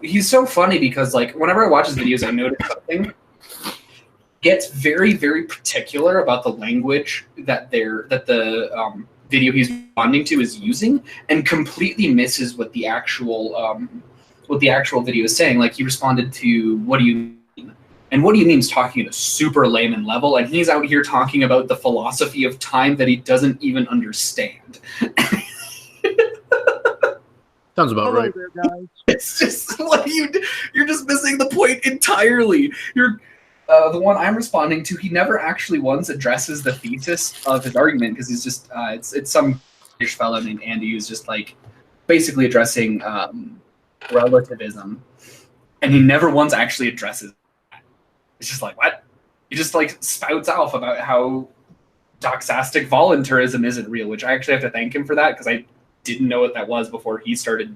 he's so funny because like whenever I watch his videos, I notice something. Gets very, very particular about the language that the video he's responding to is using, and completely misses what the actual video is saying. Like he responded to "What do you mean?" and "What do you mean?" is talking at a super layman level, and he's out here talking about the philosophy of time that he doesn't even understand. Sounds about right. There, guys. It's just you're just missing the point entirely. You're the one I'm responding to, he never actually once addresses the thesis of his argument because he's just it's some British fellow named Andy who's just like basically addressing relativism, and he never once actually addresses that. It's just like, what? He just like spouts off about how doxastic voluntarism isn't real, which I actually have to thank him for that because I didn't know what that was before he started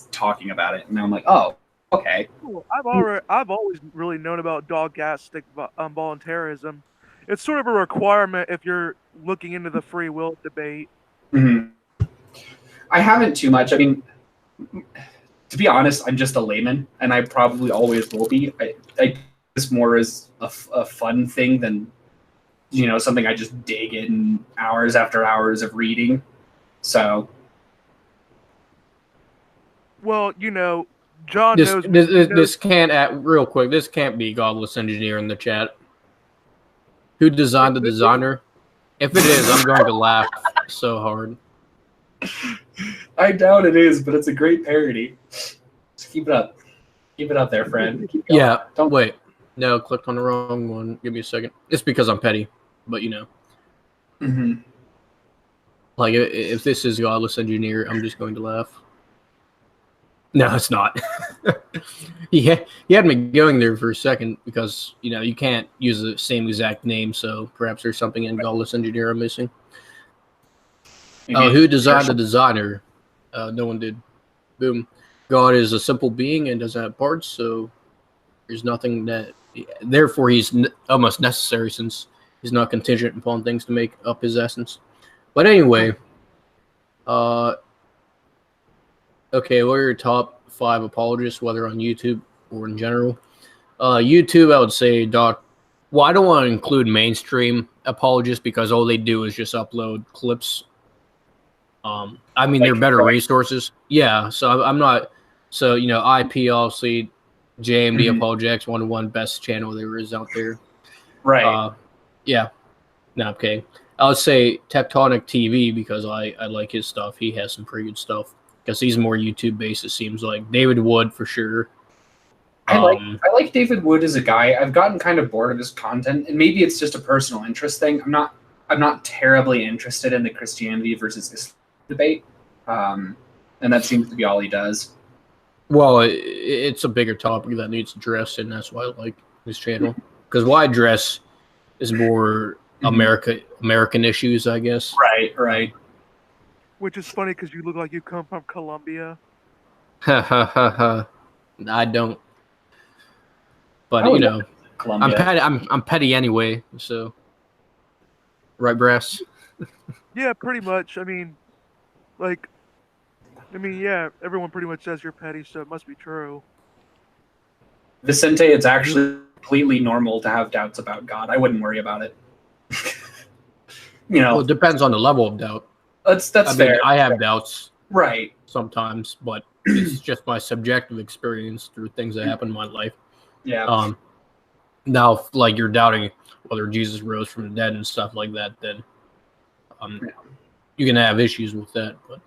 talking about it, and now I'm like, oh. Okay. Cool. I've always really known about dogastic voluntarism. It's sort of a requirement if you're looking into the free will debate. Mm-hmm. I haven't too much. I mean, to be honest, I'm just a layman, and I probably always will be. I this more as a fun thing than something I just dig in hours after hours of reading. So, well, John knows. This can't real quick. This can't be Godless Engineer in the chat. Who designed the designer? If it is, I'm going to laugh so hard. I doubt it is, but it's a great parody. Just keep it up. Keep it up there, friend. Yeah. Don't wait. No, clicked on the wrong one. Give me a second. It's because I'm petty, but Mm-hmm. Like if this is Godless Engineer, I'm just going to laugh. No, it's not. he had me going there for a second because, you can't use the same exact name, so perhaps there's something in Godless Engineer I'm missing. Who designed the designer? No one did. Boom. God is a simple being and doesn't have parts, so there's nothing that... Therefore, he's almost necessary since he's not contingent upon things to make up his essence. But anyway... Okay, what are your top 5 apologists, whether on YouTube or in general? YouTube, I would say well, I don't want to include mainstream apologists because all they do is just upload clips. I mean, they're better resources. Yeah, so I'm not... So, IP, obviously, JMDApologetics, 1-to-1 best channel there is out there. Right. Yeah. No, okay. I would say Tectonic TV because I like his stuff. He has some pretty good stuff. Because he's more YouTube-based, it seems like. David Wood, for sure. I like David Wood as a guy. I've gotten kind of bored of his content, and maybe it's just a personal interest thing. I'm not terribly interested in the Christianity versus Islam debate, and that seems to be all he does. Well, it's a bigger topic that needs addressed, and that's why I like his channel. Because what I address is more American issues, I guess. Right. Which is funny because you look like you come from Colombia. I don't. But I'm petty anyway. So, right, Brass? Yeah, pretty much. I mean, yeah, everyone pretty much says you're petty, so it must be true. Vicente, it's actually completely normal to have doubts about God. I wouldn't worry about it. Well, it depends on the level of doubt. That's fair. I have doubts, right? Sometimes, but it's just my subjective experience through things that happen in my life. Yeah. Now, like you're doubting whether Jesus rose from the dead and stuff like that, then you can have issues with that. But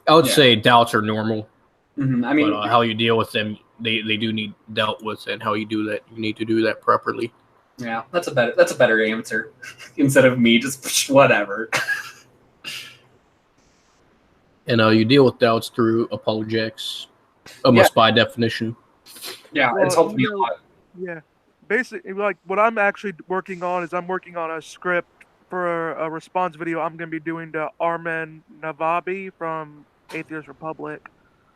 I would say doubts are normal. Mm-hmm. I mean, but how you deal with them, they do need dealt with, and how you do that, you need to do that properly. Yeah, that's a better answer instead of me just whatever. And you deal with doubts through apologetics, almost by definition. Yeah, it's helped me a lot. Yeah, basically, like what I'm actually working on is I'm working on a script for a response video I'm going to be doing to Armen Navabi from Atheist Republic.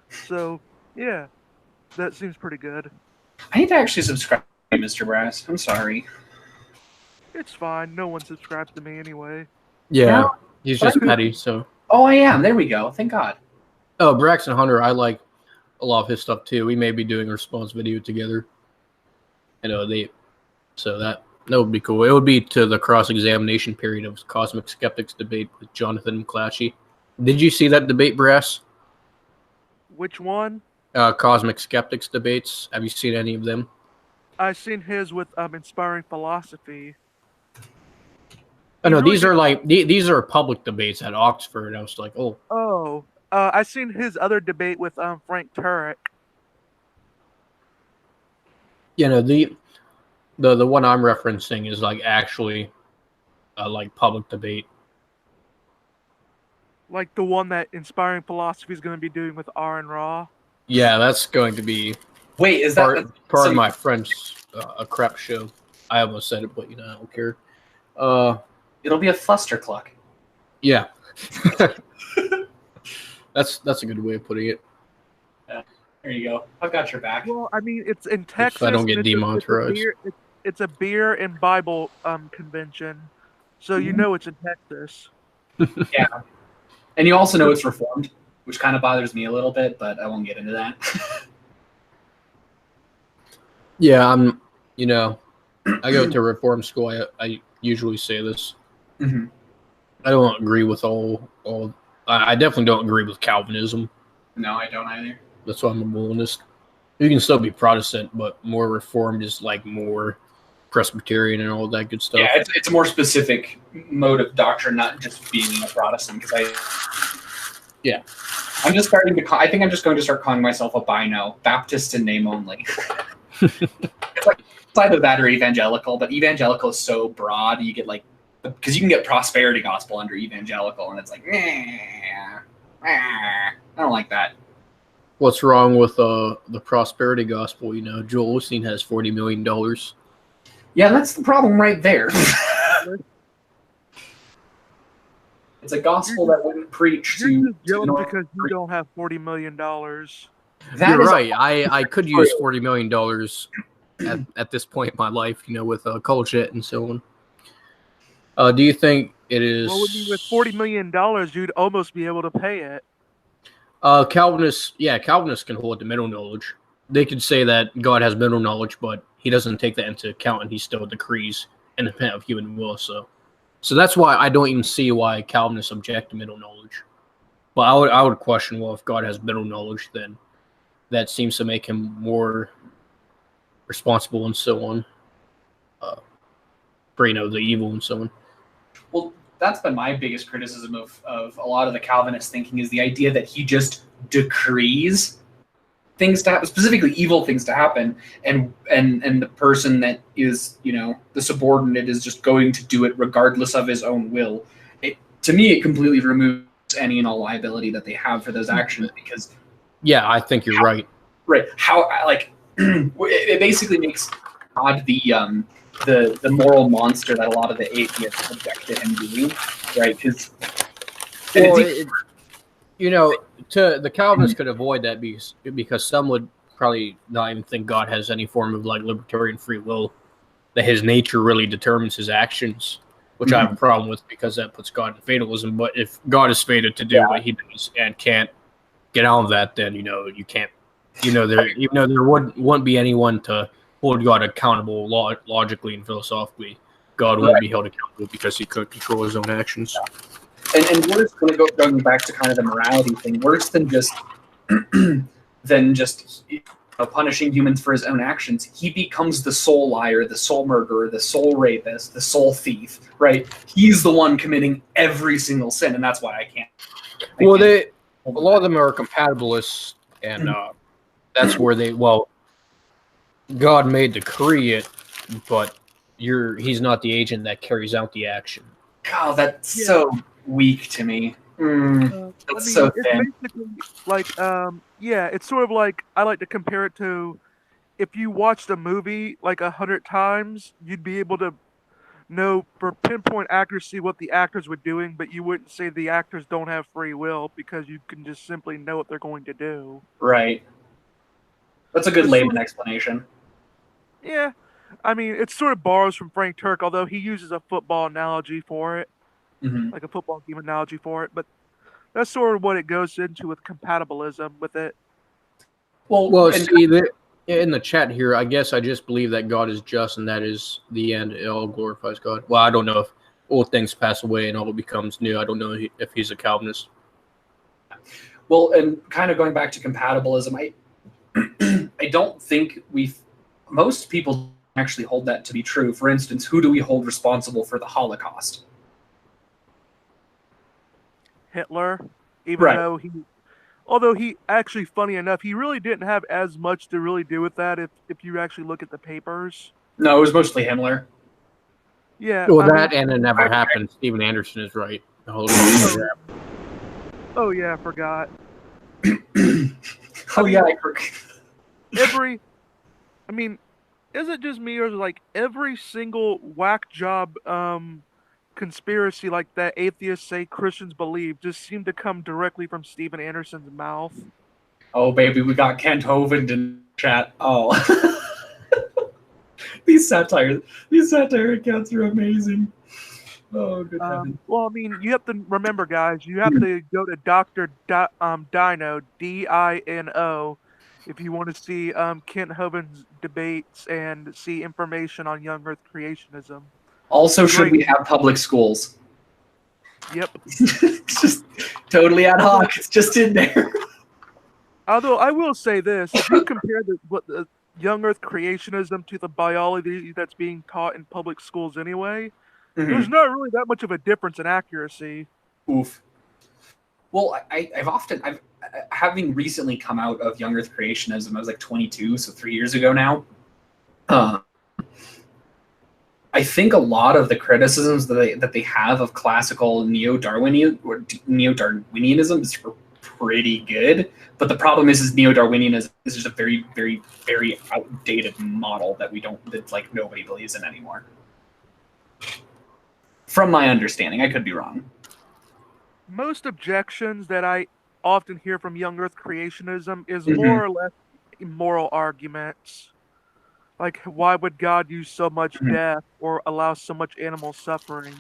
So, yeah, that seems pretty good. I need to actually subscribe to Mr.Brass. I'm sorry. It's fine. No one subscribes to me anyway. Yeah, he's just petty, so... Oh, I am. There we go. Thank God. Oh, Braxton Hunter, I like a lot of his stuff too. We may be doing a response video together. So that would be cool. It would be to the cross-examination period of Cosmic Skeptics debate with Jonathan McClatchy. Did you see that debate, Brass? Which one? Cosmic Skeptics debates. Have you seen any of them? I seen his with Inspiring Philosophy. Oh, no, these are like these are public debates at Oxford. I was like, oh. Oh, I seen his other debate with Frank Turek. The one I'm referencing is like actually like public debate. Like the one that Inspiring Philosophy is going to be doing with Aaron Raw. Yeah, that's going to be. Wait, is part that of my friend's a crap show? I almost said it, but I don't care. It'll be a flustercluck. Yeah, that's a good way of putting it. Yeah, there you go. I've got your back. Well, I mean, it's in Texas. If I don't get demonetized. It's a beer and Bible convention, so you know it's in Texas. Yeah, and you also know it's reformed, which kind of bothers me a little bit, but I won't get into that. Yeah, I go to reform school. I usually say this. Mm-hmm. I don't agree with all. I definitely don't agree with Calvinism. No, I don't either. That's why I'm a Molinist. You can still be Protestant, but more Reformed is like more Presbyterian and all that good stuff. Yeah, it's a more specific mode of doctrine, not just being a Protestant. I'm just starting to. I think I'm just going to start calling myself a bino, Baptist in name only. It's either that or evangelical, but evangelical is so broad. You get like, because you can get prosperity gospel under evangelical, and it's like, I don't like that. What's wrong with the prosperity gospel? Joel Osteen has $40 million. Yeah, that's the problem right there. It's a gospel that wouldn't preach to. You're just jealous because you don't have $40 million. You're right. I could use $40 million at this point in my life, with a college debt and so on. Do you think it is? Well, with $40 million, you'd almost be able to pay it. Calvinists can hold the middle knowledge. They could say that God has middle knowledge, but he doesn't take that into account, and he still decrees independent of human will. So that's why I don't even see why Calvinists object to middle knowledge. But I would question, well, if God has middle knowledge, then that seems to make him more responsible and so on for the evil and so on. Well, that's been my biggest criticism of a lot of the Calvinist thinking, is the idea that he just decrees things to happen, specifically evil things to happen, and the person that is, the subordinate is just going to do it regardless of his own will. To me, it completely removes any and all liability that they have for those actions, because I think you're right. Right. How, like, it basically makes God the moral monster that a lot of the atheists object to him being, right? Because the Calvinists could avoid that because some would probably not even think God has any form of like libertarian free will, that his nature really determines his actions, which I have a problem with, because that puts God in fatalism. But if God is fated to do what he does and can't get out of that, then you can't. There wouldn't be anyone to hold God accountable logically and philosophically. God wouldn't be held accountable because he couldn't control his own actions. And worse, going back to kind of the morality thing, worse than just punishing humans for his own actions, he becomes the sole liar, the sole murderer, the sole rapist, the sole thief, right? He's the one committing every single sin, and that's why I can't. A lot of them are compatibilists, and that's where God may decree it, but he's not the agent that carries out the action. God, that's so weak to me. That's so thin. It's basically like, it's sort of like, I like to compare it to, if you watched a movie like 100 times, you'd be able to know for pinpoint accuracy what the actors were doing, but you wouldn't say the actors don't have free will, because you can just simply know what they're going to do. Right. That's a good layman explanation. Yeah. I mean, it sort of borrows from Frank Turek, although he uses a football analogy for it, like a football game analogy for it. But that's sort of what it goes into with compatibilism with it. Well, and see, in the chat here, I guess I just believe that God is just, and that is the end. It all glorifies God. Well, I don't know if old things pass away and all becomes new. I don't know if he's a Calvinist. well, and kind of going back to compatibilism, I don't think most people actually hold that to be true. For instance, who do we hold responsible for the Holocaust? Hitler, even Right. though although he actually, funny enough, he really didn't have as much to really do with that if you actually look at the papers. No, it was mostly Himmler. Yeah, Well, I mean, that and it never happened. Stephen Anderson is right. The Holocaust never happened. oh yeah, I forgot. Oh mean, yeah, I forgot. I mean, is it just me, or is it like every single whack job conspiracy like that atheists say Christians believe just seem to come directly from Stephen Anderson's mouth? Oh baby, we got Kent Hovind in chat. Oh, these satire accounts are amazing. Oh good heavens. Well, I mean, you have to remember, guys, you have to go to Dino, Dino, if you want to see Kent Hovind's debates and see information on young Earth creationism. Also, should Great. we have public schools? Yep. It's just totally ad hoc. It's just in there. Although I will say this, if you compare the young Earth creationism to the biology that's being taught in public schools anyway, there's not really that much of a difference in accuracy. Oof. Well, I've having recently come out of young Earth creationism. I was like 22, so 3 years ago now. I think a lot of the criticisms that they have of classical neo-Darwinianism is pretty good, but the problem is neo-Darwinianism is just a very, very, very outdated model that like nobody believes in anymore. From my understanding, I could be wrong. Most objections that I often hear from young Earth creationism is more or less moral arguments. Like, why would God use so much death or allow so much animal suffering?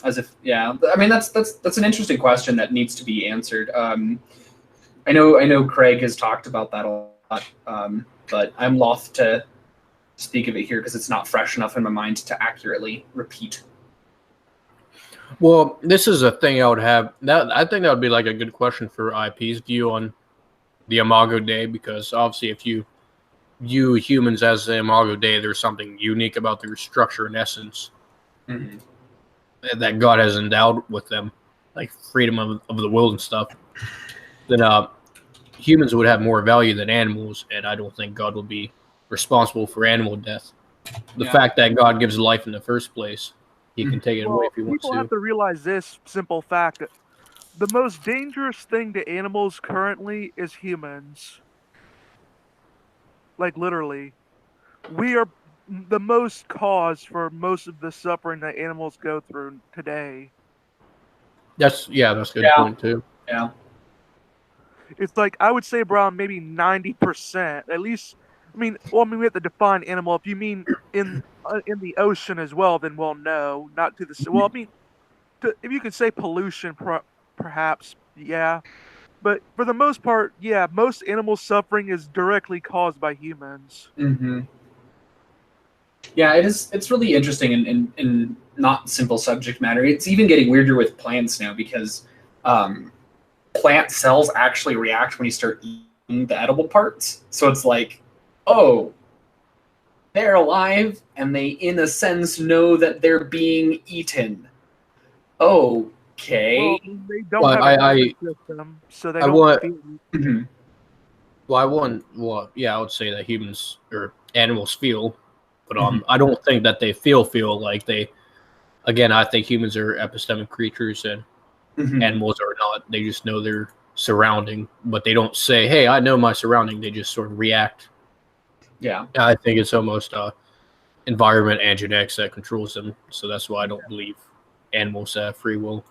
As if, yeah. I mean, that's an interesting question that needs to be answered. I know Craig has talked about that a lot, but I'm loath to speak of it here because it's not fresh enough in my mind to accurately repeat. Well, this is a thing I would have. I think that would be like a good question for IP's view on the Imago Dei, because obviously if you view humans as the Imago Dei, there's something unique about their structure and essence that God has endowed with them, like freedom of the will and stuff. Then humans would have more value than animals, and I don't think God will be responsible for animal death. The fact that God gives life in the first place, he can take it away if he wants to. People have to realize this simple fact. The most dangerous thing to animals currently is humans. Like, literally. We are the most cause for most of the suffering that animals go through today. That's a good point too. Yeah. It's like, I would say around maybe 90%. At least, we have to define animal. If you mean in the ocean as well, then well, no, not to the sea. Well, if you could say pollution, perhaps, yeah. But for the most part, yeah, most animal suffering is directly caused by humans. Yeah, it's really interesting and not simple subject matter. It's even getting weirder with plants now because plant cells actually react when you start eating the edible parts. So it's like, oh, they're alive and they, in a sense, know that they're being eaten. Okay. Well, they don't have a nervous system, so they don't feel. I would say that humans or animals feel, but I don't think that they feel like they. Again, I think humans are epistemic creatures and animals are not. They just know their surrounding, but they don't say, "Hey, I know my surrounding." They just sort of react. Yeah, I think it's almost environment and genetics that controls them. So that's why I don't believe animals have free will.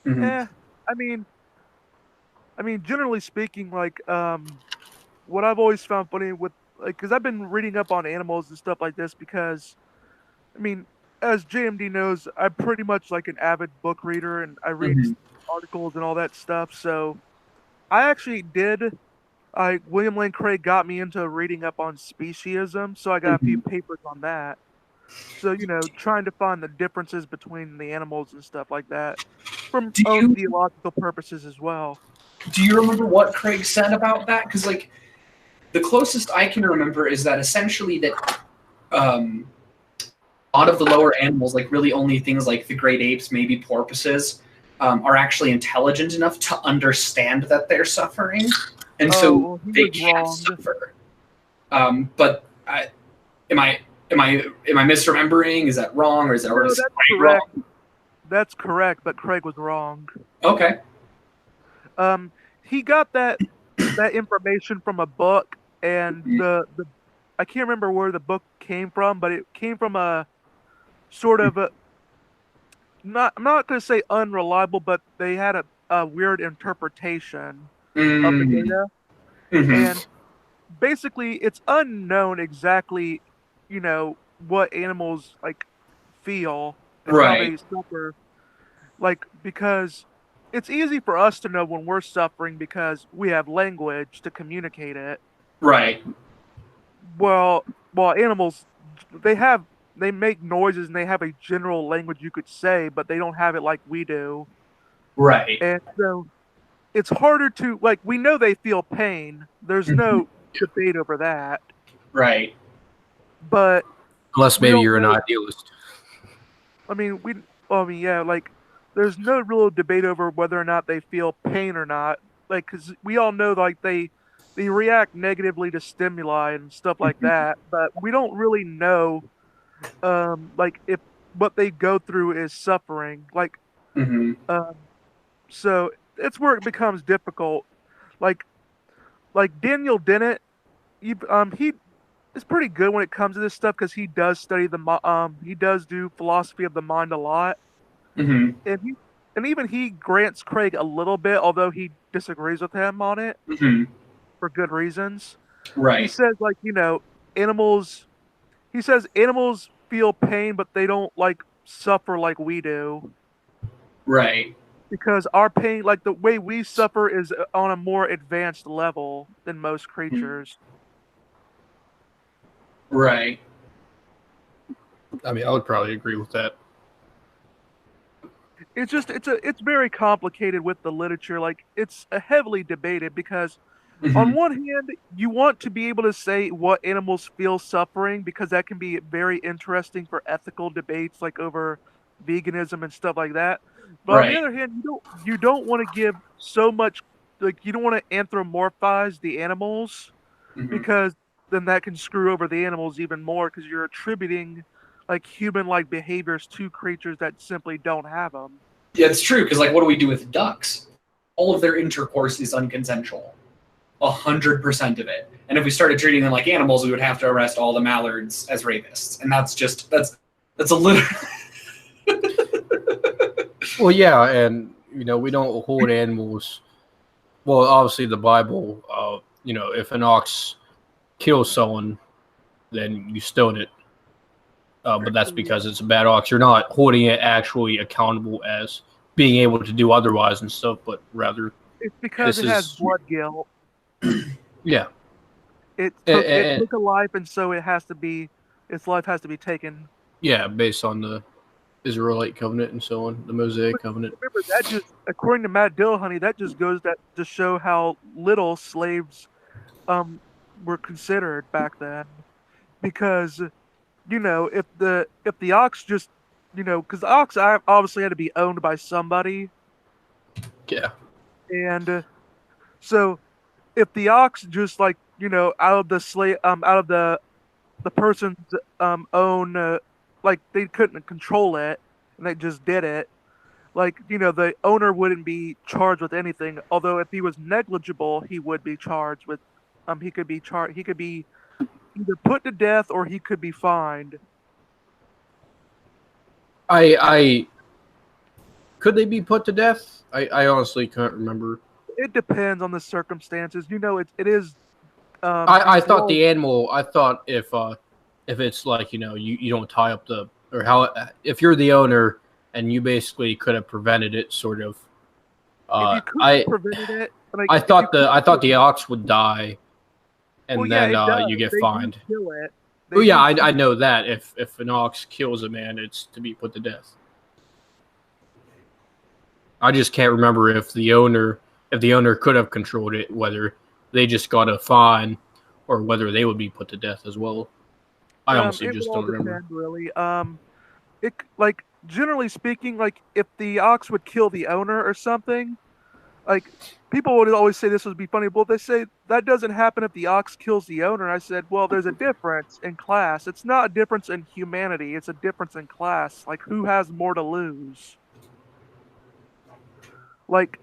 Yeah, I mean, generally speaking, like, what I've always found funny with, like, because I've been reading up on animals and stuff like this, because, I mean, as JMD knows, I'm pretty much like an avid book reader, and I read articles and all that stuff. So I actually did William Lane Craig got me into reading up on speciesism, so I got a few papers on that. So, trying to find the differences between the animals and stuff like that from Do own you theological purposes as well. do you remember what Craig said about that? Because like the closest I can remember is that essentially that a lot of the lower animals, like really only things like the great apes, maybe porpoises, are actually intelligent enough to understand that they're suffering, and so they can't suffer. But am I misremembering? Is that wrong, or is that No, that's correct. Wrong? That's correct, but Craig was wrong. Okay. He got that information from a book, and the I can't remember where the book came from, but it came from a sort of I'm not going to say unreliable, but they had a weird interpretation of the data, and basically it's unknown exactly, what animals like feel and how they suffer, like, because it's easy for us to know when we're suffering because we have language to communicate it. Right. Well, animals, they make noises and they have a general language you could say, but they don't have it like we do. Right. And so it's harder to, like, we know they feel pain. There's no debate over that. Right. But unless maybe you're an idealist. Yeah, like, there's no real debate over whether or not they feel pain or not. Like, because we all know, like, they react negatively to stimuli and stuff like that, but we don't really know, like, if what they go through is suffering. Like, so it's where it becomes difficult. Like Daniel Dennett, he is pretty good when it comes to this stuff because he does study he does do philosophy of the mind a lot. And even he grants Craig a little bit, although he disagrees with him on it for good reasons. Right. He says, like, animals. He says animals feel pain, but they don't like suffer like we do. Right. Because our pain, like the way we suffer, is on a more advanced level than most creatures. Right. I mean, I would probably agree with that. It's just it's very complicated with the literature. Like, it's heavily debated because on one hand, you want to be able to say what animals feel suffering because that can be very interesting for ethical debates, like over veganism and stuff like that. But on the other hand, you don't want to give so much, like, you don't want to anthropomorphize the animals because then that can screw over the animals even more because you're attributing like human-like behaviors to creatures that simply don't have them. Yeah, it's true, because like, what do we do with ducks? All of their intercourse is unconsensual. 100% of it. And if we started treating them like animals, we would have to arrest all the mallards as rapists. And that's a little... Well, yeah, and, we don't hold animals... Well, obviously the Bible, if an ox kills someone, then you stone it. But that's because it's a bad ox. You're not holding it actually accountable as being able to do otherwise and stuff, but rather... It's because it has blood guilt. Yeah. It took a life, and so its life has to be taken. Yeah, based on the Israelite covenant and so on, the Mosaic covenant. Remember, that just, according to Matt Dillahunty, that just goes to show how little slaves were considered back then. Because, if the ox just, because the ox obviously had to be owned by somebody. Yeah. And so if the ox just, like, out of the person's own, like, they couldn't control it and they just did it, like, the owner wouldn't be charged with anything. Although if he was negligible, he would be charged with, he could be either put to death or he could be fined. Could they be put to death? I honestly can't remember. It depends on the circumstances. It is. I thought the animal. I thought if it's like, you don't tie up if you're the owner and you basically could have prevented it, sort of. If you could have prevented it, Like, I thought the ox would die, and well, yeah, then it does. you get They do fined. kill it. Oh yeah, I know that if an ox kills a man, it's to be put to death. I just can't remember if the owner could have controlled it, whether they just got a fine or whether they would be put to death as well. I honestly It would just all don't remember. depend, really. It like generally speaking, like if the ox would kill the owner or something, like people would always say this would be funny, but they say that doesn't happen if the ox kills the owner. I said, well, there's a difference in class. It's not a difference in humanity. It's a difference in class. Like who has more to lose? Like,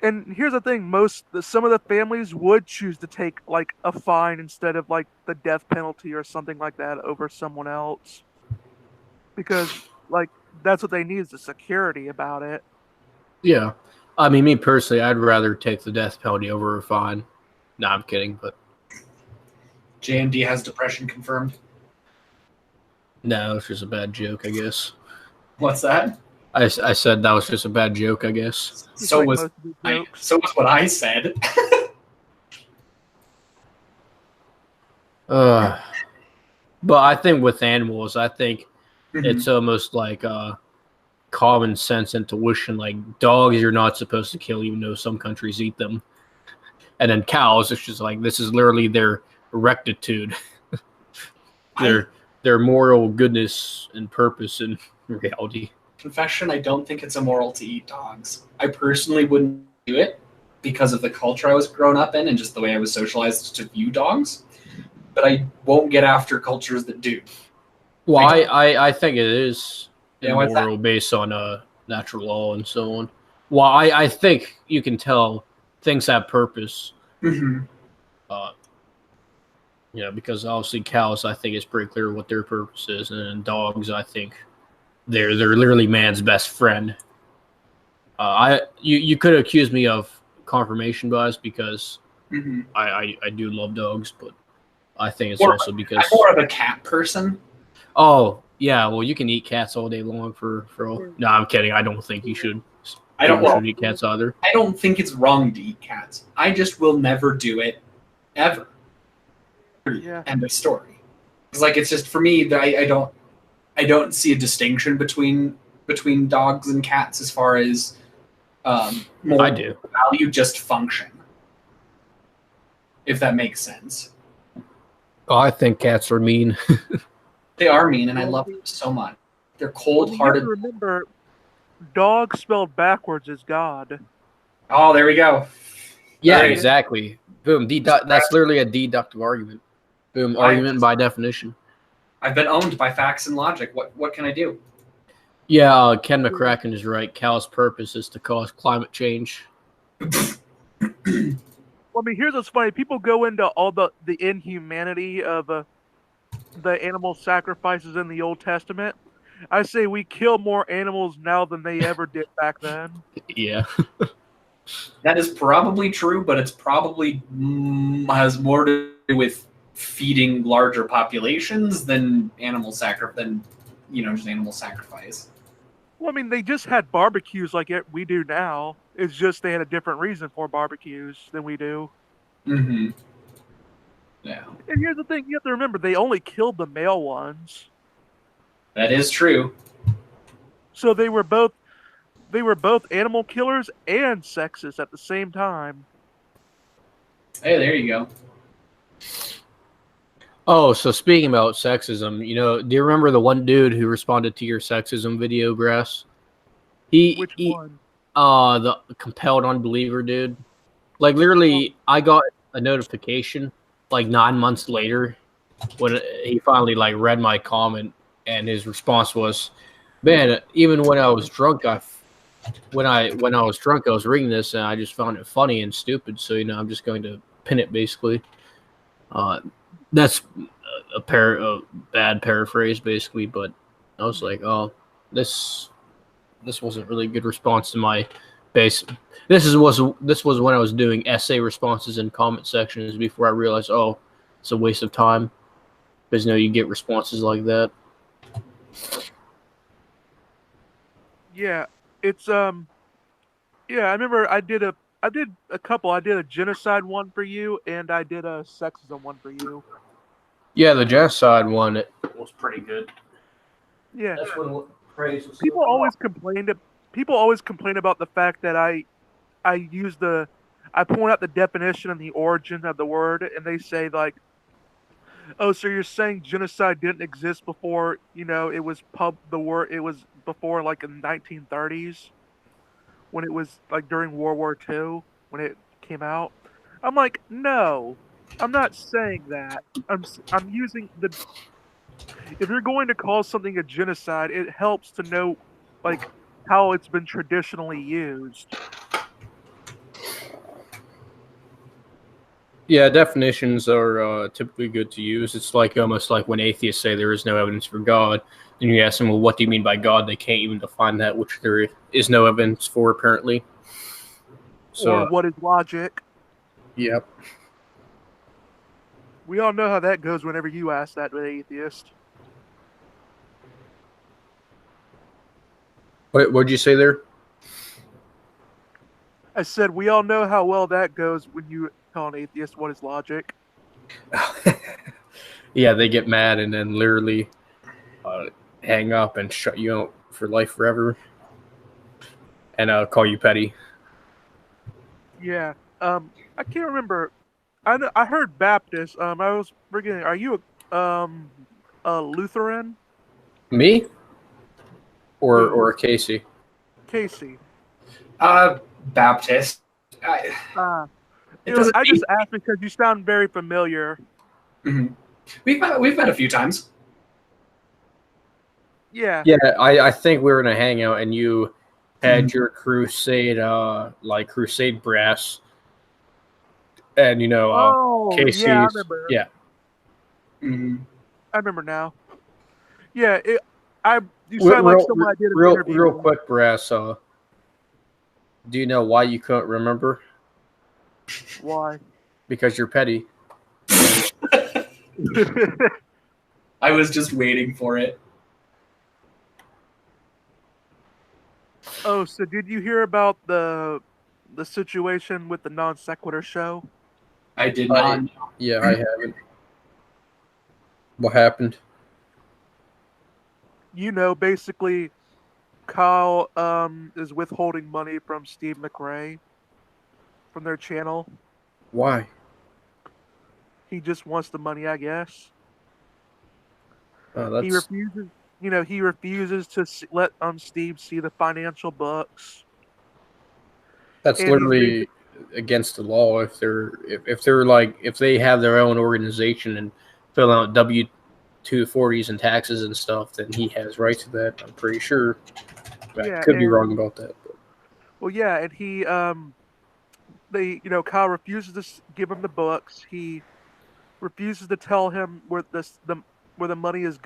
and here's the thing: some of the families would choose to take like a fine instead of like the death penalty or something like that over someone else because like that's what they need is the security about it. Yeah, I mean, me personally, I'd rather take the death penalty over a fine. No, I'm kidding, but JMD has depression confirmed. no, it's just a bad joke, I guess. What's that? I said that was just a bad joke, I guess. So like was most of the jokes. so was what I said. But I think with animals, I think Mhm. it's almost like common sense intuition. Like dogs, you're not supposed to kill, even though some countries eat them. And then cows, it's just like this is literally their rectitude, their moral goodness and purpose in reality. Confession, I don't think it's immoral to eat dogs. I personally wouldn't do it because of the culture I was grown up in and just the way I was socialized to view dogs. But I won't get after cultures that do. Well, I think it is what's that? immoral based on natural law and so on. Well, I think you can tell things have purpose. Mm-hmm. Because obviously cows, I think it's pretty clear what their purpose is, and dogs, I think they're literally man's best friend. You could accuse me of confirmation bias because Mm-hmm. I do love dogs, but I think it's Or- also because I'm more of a cat person. oh yeah, well you can eat cats all day long for all. No, I'm kidding. I don't think you should. People should eat cats either. I don't think it's wrong to eat cats. I just will never do it, ever. Yeah. End of story. It's like it's just for me that I don't see a distinction between dogs and cats as far as more I do. value, just function. If that makes sense. Oh, I think cats are mean. They are mean, and I love them so much. They're cold-hearted. You have to remember, dog spelled backwards is God. Oh, there we go. Yeah, Right. exactly. Boom. That's literally a deductive argument. Boom. Argument by definition. I've been owned by facts and logic. What can I do? Yeah, Ken McCracken is right. Cal's purpose is to cause climate change. Well, I mean, here's what's funny. People go into all the inhumanity of the animal sacrifices in the Old Testament. I say we kill more animals now than they ever did back then. Yeah. That is probably true, but it's probably has more to do with feeding larger populations than just animal sacrifice. Well, I mean, they just had barbecues like we do now. It's just they had a different reason for barbecues than we do. Mm-hmm. Yeah. And here's the thing: you have to remember they only killed the male ones. That is true. So they were both animal killers and sexist at the same time. Hey, there you go. Oh, so speaking about sexism, do you remember the one dude who responded to your sexism video, Brass? Which one? The compelled unbeliever dude. Like literally, I got a notification like 9 months later when he finally like read my comment, and his response was, "Man, even when I was drunk, when I was drunk, I was reading this, and I just found it funny and stupid. So I'm just going to pin it basically." That's a bad paraphrase, basically, but I was like, "Oh, this wasn't really a good response to my base." This was when I was doing essay responses in comment sections before I realized, oh, it's a waste of time because you get responses like that. Yeah, it's yeah. I remember I did I did a couple. I did a genocide one for you, and I did a sexism one for you. Yeah, the genocide one was pretty good. Yeah. That's when praise was People always complained. People always complain about the fact that I point out the definition and the origin of the word, and they say like, "Oh, so you're saying genocide didn't exist before? It was the word. It was before like in the 1930s when it was like during World War II when it came out." I'm like, no, I'm not saying that. I'm using the. If you're going to call something a genocide, it helps to know like how it's been traditionally used. Yeah, definitions are typically good to use. It's like almost like when atheists say there is no evidence for God, and you ask them, well, what do you mean by God? They can't even define that, which there is no evidence for apparently. Or So, what is logic? yep. We all know how that goes whenever you ask that to an atheist. What'd you say there? I said we all know how well that goes when you tell an atheist what is logic. Yeah, they get mad and then literally hang up and shut you out for life forever, and call you petty. Yeah. I can't remember. I heard Baptist. I was forgetting. Are you a Lutheran? Me Who? or Casey? Casey. Baptist. I, Uh, it doesn't. I just asked because you sound very familiar. Mhm. We've met a few times. Yeah. Yeah, I think we were in a hangout and you had Mhm. your crusade like crusade brass, and Oh, yeah, I Casey's, remember. yeah. Mhm. I remember now. Yeah, you Real sound like real someone I did an real, interview real with. quick, brass. Do you know why you couldn't remember? Why? Because you're petty. I was just waiting for it. Oh, so did you hear about the situation with the non sequitur show? I did not. Yeah, I haven't. What happened? Basically Kyle is withholding money from Steve McRae from their channel. Why? He just wants the money, I guess. He That's refuses, he refuses to let Steve see the financial books, and he's literally against the law. If they have their own organization and fill out W-240s and taxes and stuff, then he has rights to that. I'm pretty sure. I yeah, could be wrong and about that. But. well, yeah, and he Kyle refuses to give him the books. He refuses to tell him where the money is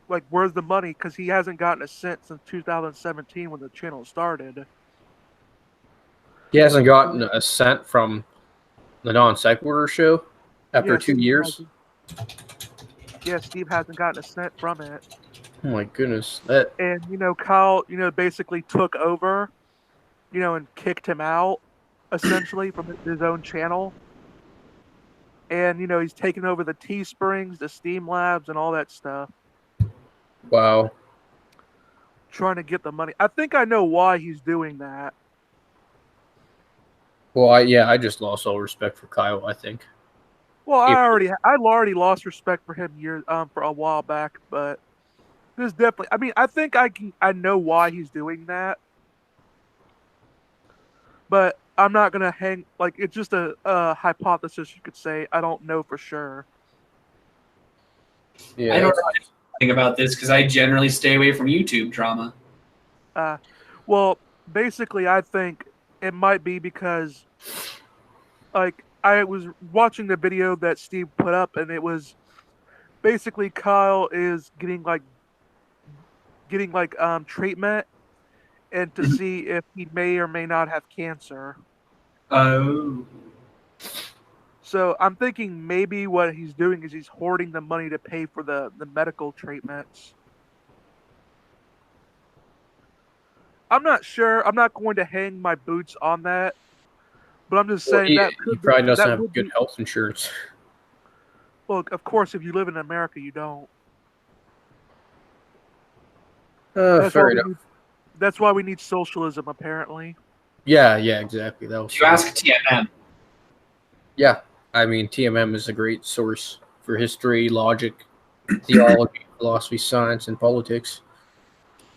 like where's the money because he hasn't gotten a cent since 2017 when the channel started. He hasn't gotten a cent from the non sequitur show after Yeah, 2 years. Steve hasn't gotten a cent from it. Oh my goodness! That And Kyle, basically took over, and kicked him out essentially from his own channel. And he's taken over the Teesprings, the Steam Labs, and all that stuff, wow. trying to get the money. I think I know why he's doing that. Well, I just lost all respect for Kyle. I think. Well, If, I already lost respect for him for a while back, but there's definitely. I mean, I think I know why he's doing that, but I'm not gonna hang like it's just a hypothesis. You could say I don't know for sure. yeah, I don't know anything about this because I generally stay away from YouTube drama. Uh, well, basically, I think it might be because like I was watching the video that Steve put up, and it was basically Kyle is getting like treatment and to Mhm. see if he may or may not have cancer. Oh. So I'm thinking maybe what he's doing is he's hoarding the money to pay for the medical treatments. I'm not sure. I'm not going to hang my boots on that. But I'm just saying he probably doesn't have would good be, health insurance. well, of course, if you live in America, you don't. Fair enough. That's why we need socialism, apparently. Yeah, exactly. That was. If you ask TMM. Yeah, I mean TMM is a great source for history, logic, theology, philosophy, science, and politics.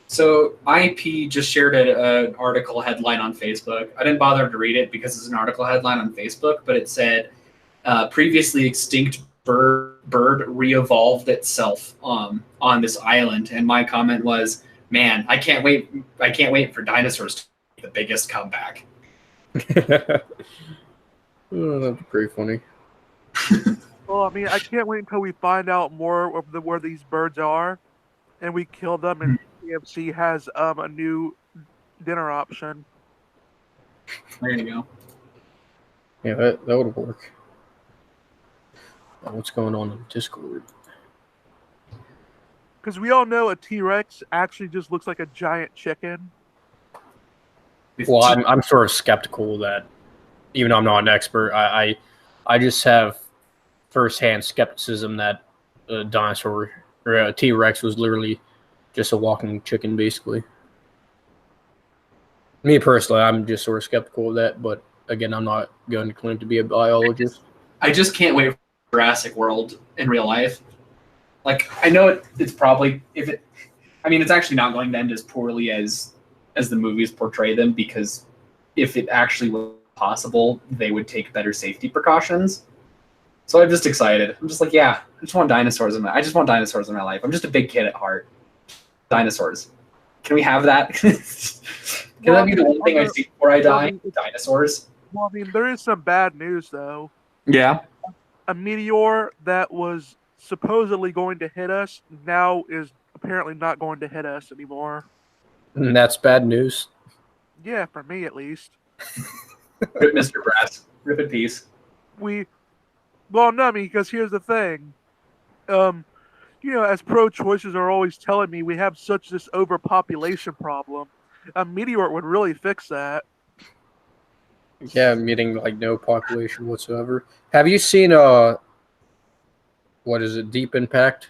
So IP just shared an article headline on Facebook. I didn't bother to read it because it's an article headline on Facebook, but it said previously extinct bird re-evolved itself on this island, and my comment was, "Man, I can't wait! I can't wait for dinosaurs to be the biggest comeback." Oh, that's pretty funny. Well, I mean, I can't wait until we find out more of where these birds are, and we kill them, and KFC has a new dinner option. There you go. Yeah, that would work. What's going on in Discord? Because we all know a T-Rex actually just looks like a giant chicken. Well, I'm sort of skeptical that, even though I'm not an expert, I just have firsthand skepticism that a dinosaur or a T-Rex was literally just a walking chicken, basically. Me personally, I'm just sort of skeptical of that, but again, I'm not going to claim to be a biologist. I just can't wait for Jurassic World in real life. Like, I know it's probably it's actually not going to end as poorly as the movies portray them, because if it actually was possible, they would take better safety precautions. So I'm just excited. I'm just like, yeah, I just want dinosaurs in my life. I'm just a big kid at heart. Dinosaurs. Can we have that? Can that be the one thing I see before I die? Dinosaurs. Well, I mean, there is some bad news, though. Yeah. A meteor that was supposedly going to hit us now is apparently not going to hit us anymore. And that's bad news. Yeah, for me at least. Rip Mr.Brass. Rip in peace. Well, no, because here's the thing. As pro-choicers are always telling me, we have such this overpopulation problem. A meteor would really fix that. Yeah, meaning like no population whatsoever. Have you seen what is it, Deep Impact?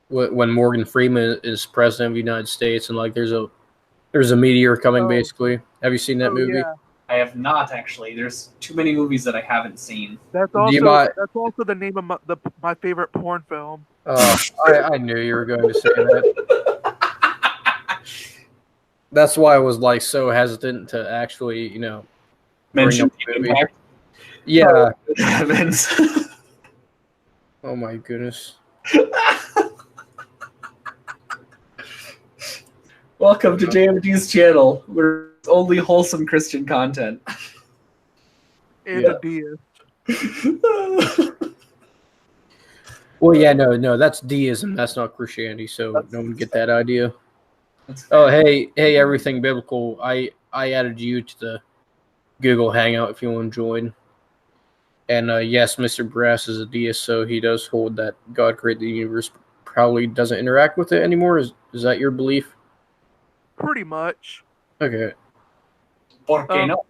When Morgan Freeman is president of the United States, and like there's a meteor coming, basically. Have you seen that movie? Yeah. I have not, actually. There's too many movies that I haven't seen. That's also the name of my favorite porn film. Oh, I knew you were going to say that. That's why I was like so hesitant to actually, mention Deep Impact. Yeah. Heavens. Oh my goodness. Welcome to JMD's channel, where it's only wholesome Christian content. And a deist. Well, yeah, no, that's deism. That's not Christianity, so no one get that idea. Oh, hey, everything biblical. I added you to the Google Hangout if you want to join. And yes, Mr.Brass is a deist, so he does hold that God created the universe, probably doesn't interact with it anymore. Is that your belief? Pretty much. Okay. ¿Por qué no?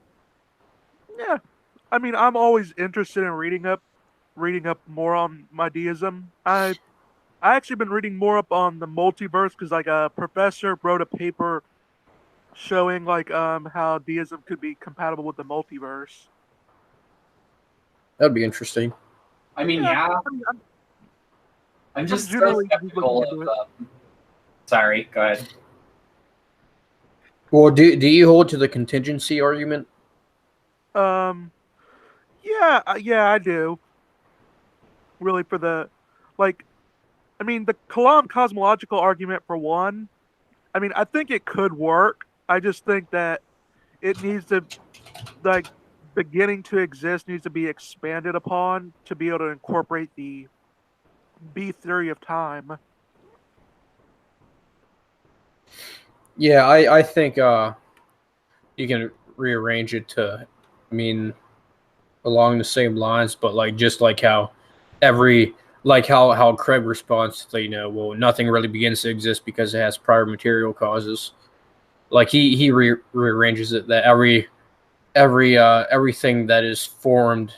Yeah. I mean, I'm always interested in reading up more on my deism. I actually been reading more up on the multiverse because like a professor wrote a paper showing like how deism could be compatible with the multiverse. That'd be interesting. I mean, yeah. I'm just so skeptical of. Sorry, go ahead. Well, do you hold to the contingency argument? Yeah, I do. Really, for the the Kalam cosmological argument for one. I mean, I think it could work. I just think that it needs to, beginning to exist needs to be expanded upon to be able to incorporate the B theory of time. Yeah, I think you can rearrange it to mean along the same lines, but just like how how Craig responds to well, nothing really begins to exist because it has prior material causes. Like he rearranges it that everything that is formed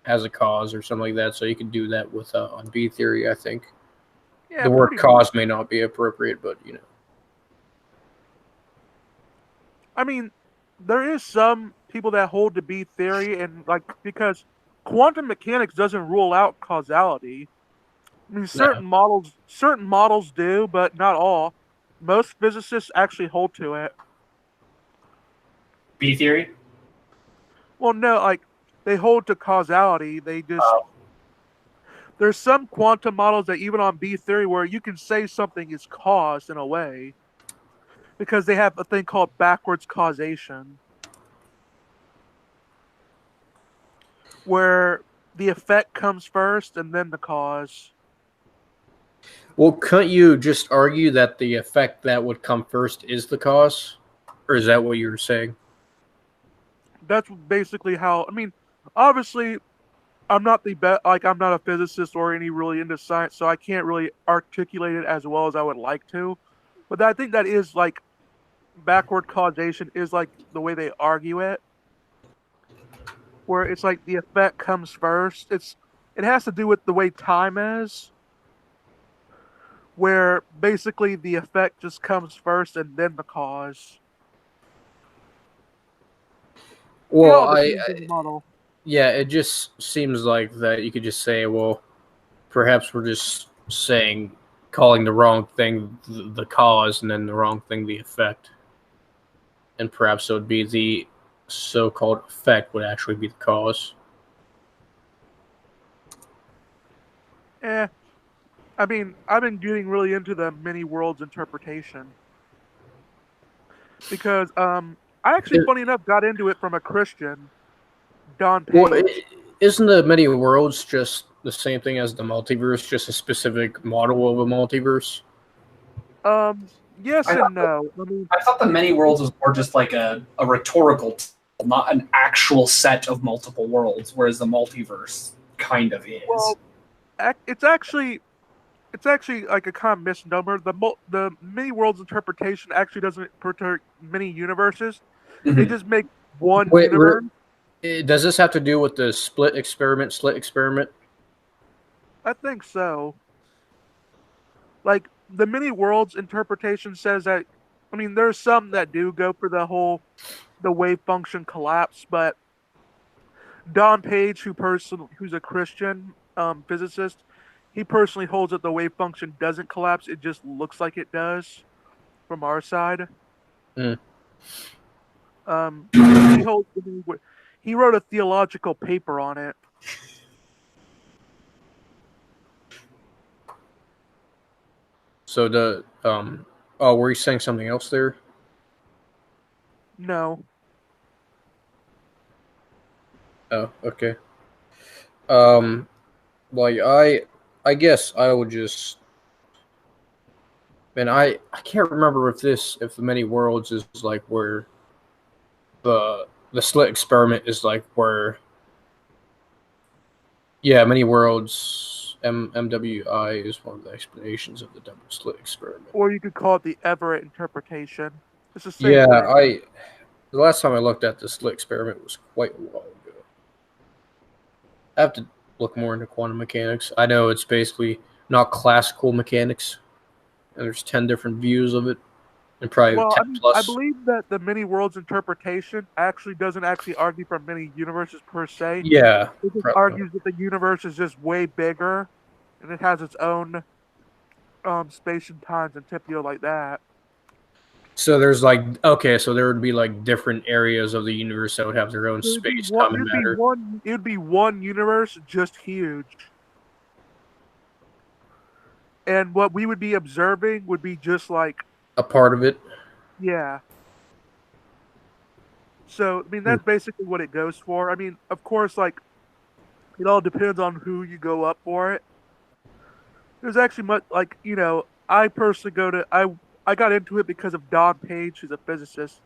has a cause or something like that. So you can do that with on B theory, I think. Yeah, The word pretty cause much. may not be appropriate, but you know. I mean, there is some people that hold to B theory, and like because quantum mechanics doesn't rule out causality. I mean, No. certain models do, but not all. Most physicists actually hold to it. B theory. Well, no, like they hold to causality. They just Oh. there's some quantum models that even on B theory where you can say something is caused in a way because they have a thing called backwards causation, where the effect comes first and then the cause. Well, couldn't you just argue that the effect that would come first is the cause? Or is that what you were saying? That's basically how. I mean, obviously, I'm not the best. Like, I'm not a physicist or any really into science, so I can't really articulate it as well as I would like to. But I think that is like backward causation is like the way they argue it, where it's like the effect comes first. It has to do with the way time is, where basically the effect just comes first and then the cause. It Well, all depends on the model. yeah, it just seems like that you could just say, well, perhaps we're just saying calling the wrong thing the cause and then the wrong thing the effect. And perhaps it would be the so-called effect would actually be the cause. Eh, I mean, I've been getting really into the many worlds interpretation because I actually, It, funny enough, got into it from a Christian, Don well, Page. isn't the many worlds just the same thing as the multiverse, just a specific model of a multiverse? Yes I and thought no. I mean, I thought the many worlds was more just like a rhetorical, not an actual set of multiple worlds, whereas the multiverse kind of is. well, it's actually like a kind of misnomer. The many worlds interpretation actually doesn't protect many universes. They Mhm. just make one Wait, universe. does this have to do with the split experiment? Slit experiment? I think so. Like the many worlds interpretation says that. I mean, there's some that do go for the wave function collapse, but Don Page, who's a Christian physicist, he personally holds that the wave function doesn't collapse. It just looks like it does from our side. Mm. He holds he wrote a theological paper on it. So the oh, were you saying something else there? No, Oh, okay. Um, like I guess I would just, man, I can't remember if the many worlds is like where the slit experiment is like where, yeah, many worlds MWI is one of the explanations of the double slit experiment. or you could call it the Everett interpretation. It's the same Yeah, thing. the last time I looked at the slit experiment was quite a while ago. I have to look more into quantum mechanics. I know it's basically not classical mechanics, and there's 10 different views of it, and probably Well, 10 I mean, I plus. believe that the many worlds interpretation actually doesn't actually argue for many universes per se. Yeah, It just probably not. argues that the universe is just way bigger, and it has its own space and times and deal like that. So there's like, okay, so there would be like different areas of the universe that would have their own It would be space, one. time, and matter. It would be one universe, just huge. And what we would be observing would be just like, A part of it. yeah. So I mean, Hmm. that's basically what it goes for. I mean, of course, like it all depends on who you go up for it. There's actually much like I personally I got into it because of Don Page, who's a physicist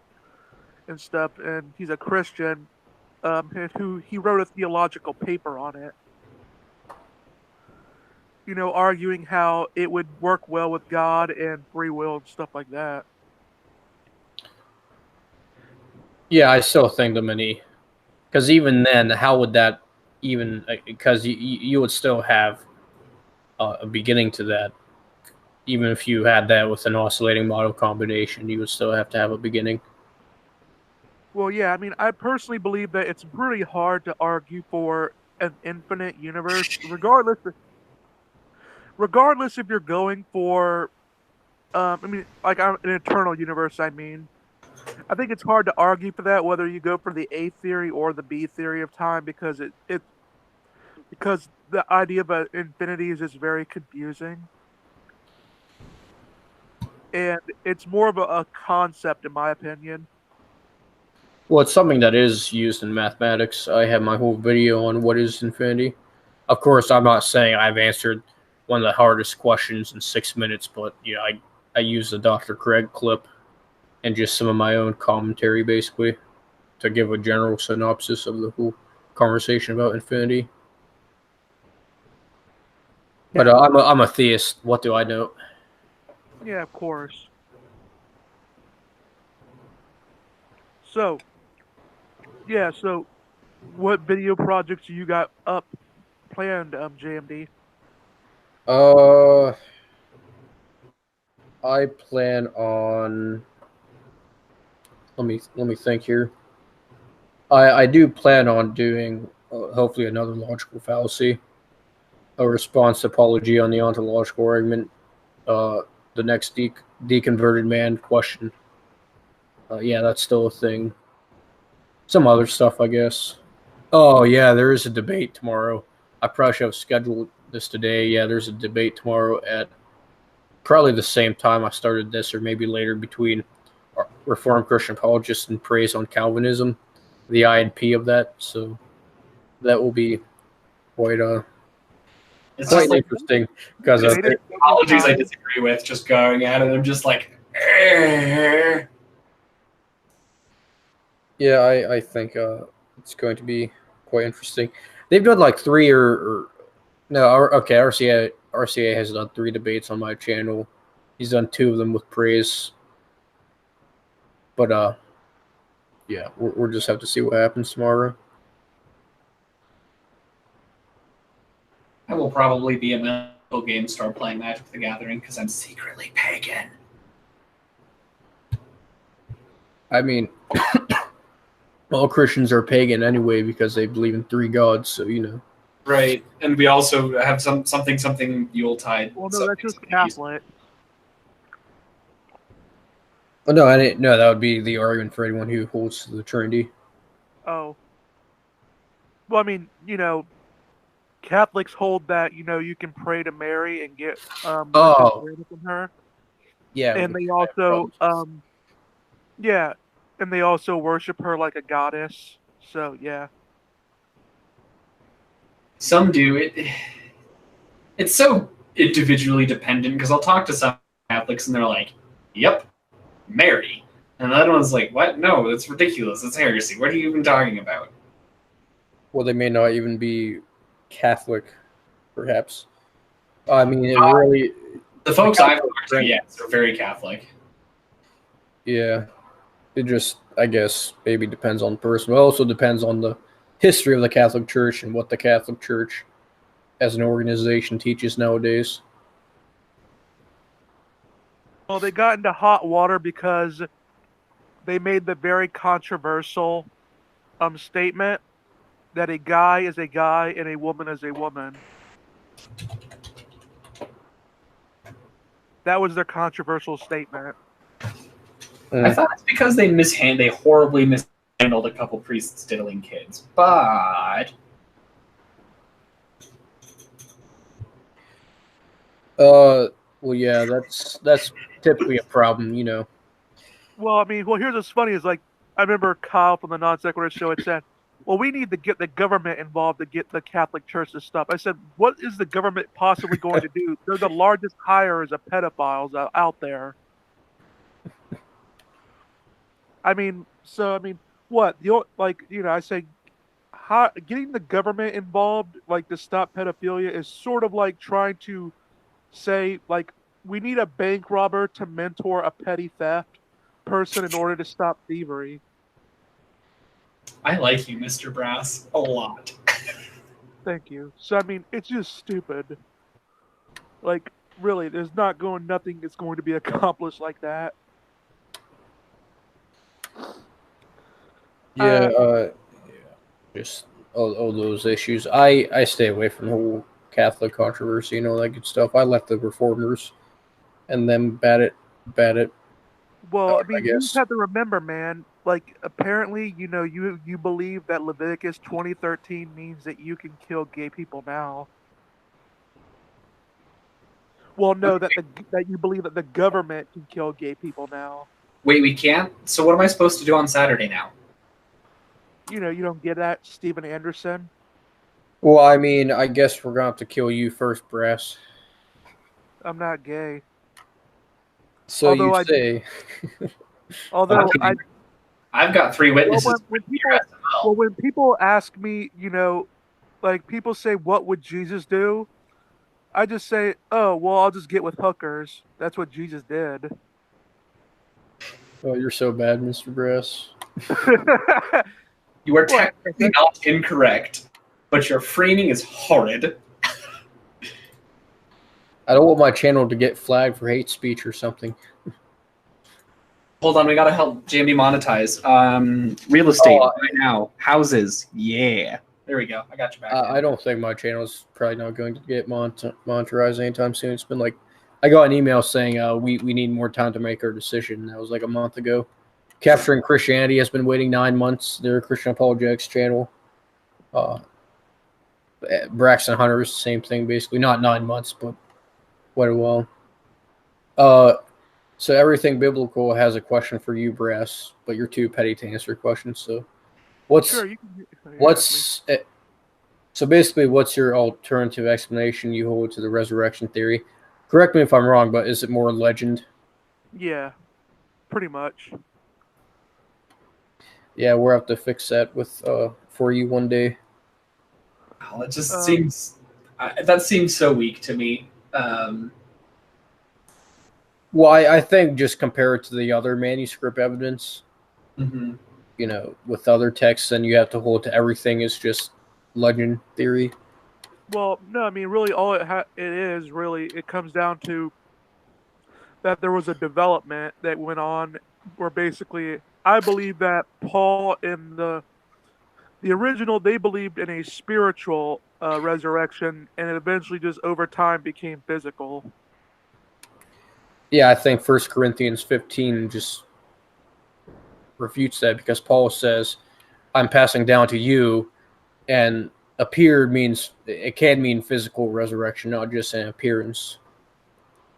and stuff, and he's a Christian, and who he wrote a theological paper on it. Arguing how it would work well with God and free will and stuff like that. Yeah, I still think the mini, because even then, how would that even? Because you would still have a beginning to that. Even if you had that with an oscillating model combination, you would still have to have a beginning. Well, yeah, I mean, I personally believe that it's pretty hard to argue for an infinite universe, regardless if you're going for, I mean, like an eternal universe. I mean, I think it's hard to argue for that whether you go for the A theory or the B theory of time because because the idea of infinity is just very confusing, and it's more of a concept, in my opinion. Well, it's something that is used in mathematics. I have my whole video on what is infinity. Of course, I'm not saying I've answered one of the hardest questions in 6 minutes, but yeah, I use the Dr. Craig clip and just some of my own commentary, basically, to give a general synopsis of the whole conversation about infinity. But Yeah, I'm a theist. What do I know? yeah, of course. So, yeah, so what video projects you got up planned, JMD? Uh, I plan on. Let me think here. I do plan on doing hopefully another logical fallacy, a response apology on the ontological argument, uh, the next deconverted man question. Yeah, that's still a thing. Some other stuff, I guess. Oh yeah, there is a debate tomorrow. I probably should have scheduled this today. Yeah, there's a debate tomorrow at probably the same time I started this, or maybe later, between Reformed Christian apologists and praise on Calvinism, the I and P of that. So that will be quite It's just quite like interesting because Debate is scheduled apologies I now. disagree with just going at it. I'm just like, eh. yeah, I think it's going to be quite interesting. They've done like three or no, okay, RCA has done 3 debates on my channel. He's done 2 of them with praise, but yeah, we'll just have to see what happens tomorrow. I will probably be at my local game store playing Magic the Gathering because I'm secretly pagan. I mean, all Christians are pagan anyway because they believe in 3 gods, so you know. Right, and we also have something Yuletide. Well, no, that's Something just something Easter. Catholic. Oh, no, I didn't. No, that would be the argument for anyone who holds to the Trinity. Oh, well, I mean, Catholics hold that you can pray to Mary and get wishes Oh, granted from her, yeah, and they I have also problems with. yeah, and they also worship her like a goddess. So yeah. Some do it. It's so individually dependent because I'll talk to some Catholics and they're like, "Yep, Mary," and the other one's like, "What? No, that's ridiculous. It's heresy. What are you even talking about?" Well, they may not even be Catholic, perhaps. I mean, it really. The The folks I've Catholic talked to, Church, yes, are very Catholic. yeah. It just, I guess, maybe depends on the person. It also depends on the history of the Catholic Church and what the Catholic Church as an organization teaches nowadays. Well, they got into hot water because they made the very controversial statement that a guy is a guy and a woman is a woman. That was their controversial statement. I thought it's because they horribly mishandled a couple priests diddling kids, but Well, yeah, that's typically a problem, you know. Well, I mean, here's what's funny is like I remember Kyle from the Non Sequitur show had said, "Well, we need to get the government involved to get the Catholic Church to stop." I said, "What is the government possibly going to do? They're the largest hirers of pedophiles out there." What I say, getting the government involved, like to stop pedophilia, is sort of like trying to say, like, we need a bank robber to mentor a petty theft person in order to stop thievery. I like you, Mr. Brass, a lot. Thank you. So I mean, it's just stupid. Like, really, nothing is going to be accomplished like that. Yeah, just all those issues. I stay away from the whole Catholic controversy, that good stuff. I let the reformers and them bat it Well, I out, I mean, you just guess. have to remember, man. Like, apparently, you believe that Leviticus 20:13 means that you can kill gay people now. Well, no, that you believe that the government can kill gay people now. Wait, we can't? So what am I supposed to do on Saturday now? You don't get that, Steven Anderson. Well, I mean, I guess we're gonna have to kill you first, Brass. I'm not gay. So Although you say. I've got 3 well, witnesses. when people ask me, like people say, "What would Jesus do?" I just say, "Oh, well, I'll just get with hookers." That's what Jesus did. Oh, you're so bad, Mr. Brass. You are What? technically not incorrect, but your framing is horrid. I don't want my channel to get flagged for hate speech or something. Hold on, we gotta help JMD monetize. Real estate right now, houses, yeah. There we go. I got you back. I don't think my channel is probably not going to get monetized anytime soon. It's been like, I got an email saying we need more time to make our decision. That was like a month ago. Capturing Christianity has been waiting 9 months. Their Christian Apologetics channel. Braxton Hunter is the same thing, basically. Not 9 months, but quite a while. So everything biblical has a question for you, Brass, but you're too petty to answer questions. So Sure, so basically, what's your alternative explanation you hold to the resurrection theory? Correct me if I'm wrong, but is it more legend? Yeah, pretty much. Yeah, we'll have to fix that with for you one day. Oh, it just seems that seems so weak to me. Well, I think just compare it to the other manuscript evidence. Mm-hmm. With other texts, then you have to hold to everything is just legend theory. Well, no, I mean, really, all it comes down to that there was a development that went on where basically I believe that Paul in the original they believed in a spiritual resurrection, and it eventually just over time became physical. Yeah, I think 1 Corinthians 15 just refutes that because Paul says, "I'm passing down to you," and appeared means it can mean physical resurrection, not just an appearance.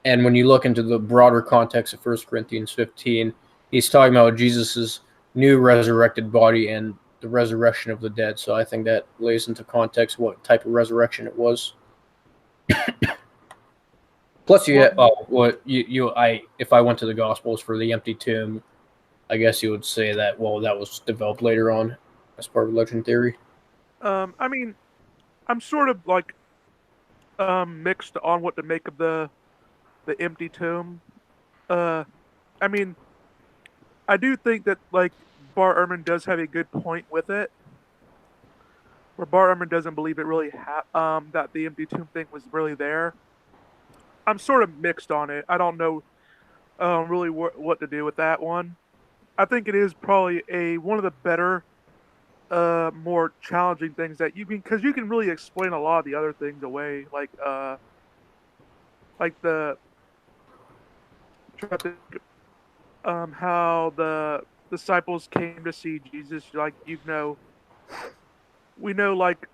And when you look into the broader context of 1 Corinthians 15, he's talking about Jesus's new resurrected body and the resurrection of the dead. So I think that lays into context what type of resurrection it was. Plus, if I went to the Gospels for the empty tomb, I guess you would say that that was developed later on as part of legend theory. I mean, I'm sort of like mixed on what to make of the empty tomb. I mean, I do think that like Bart Ehrman does have a good point with it, where Bart Ehrman doesn't believe it really that the empty tomb thing was really there. I'm sort of mixed on it. I don't know really what to do with that one. I think it is probably one of the better, more challenging things that you can, because you can really explain a lot of the other things away, like the how the disciples came to see Jesus. Like we know like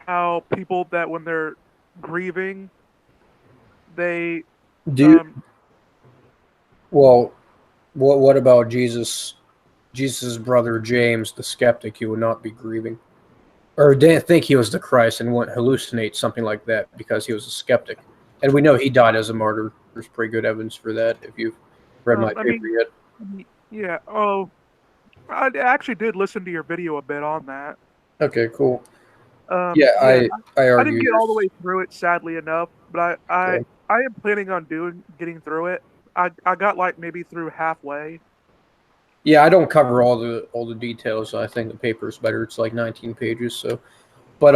how people that when they're grieving, they Well, what about Jesus? Jesus' brother James, the skeptic, he would not be grieving, or didn't think he was the Christ and wouldn't hallucinate something like that because he was a skeptic. And we know he died as a martyr. There's pretty good evidence for that if you've read my paper yet. Yeah. Oh, I actually did listen to your video a bit on that. Okay, cool. I argue didn't get all the way through it, sadly enough, but I am planning on getting through it. I got like maybe through halfway. Yeah, I don't cover all the details. I think the paper is better. It's like 19 pages. So, but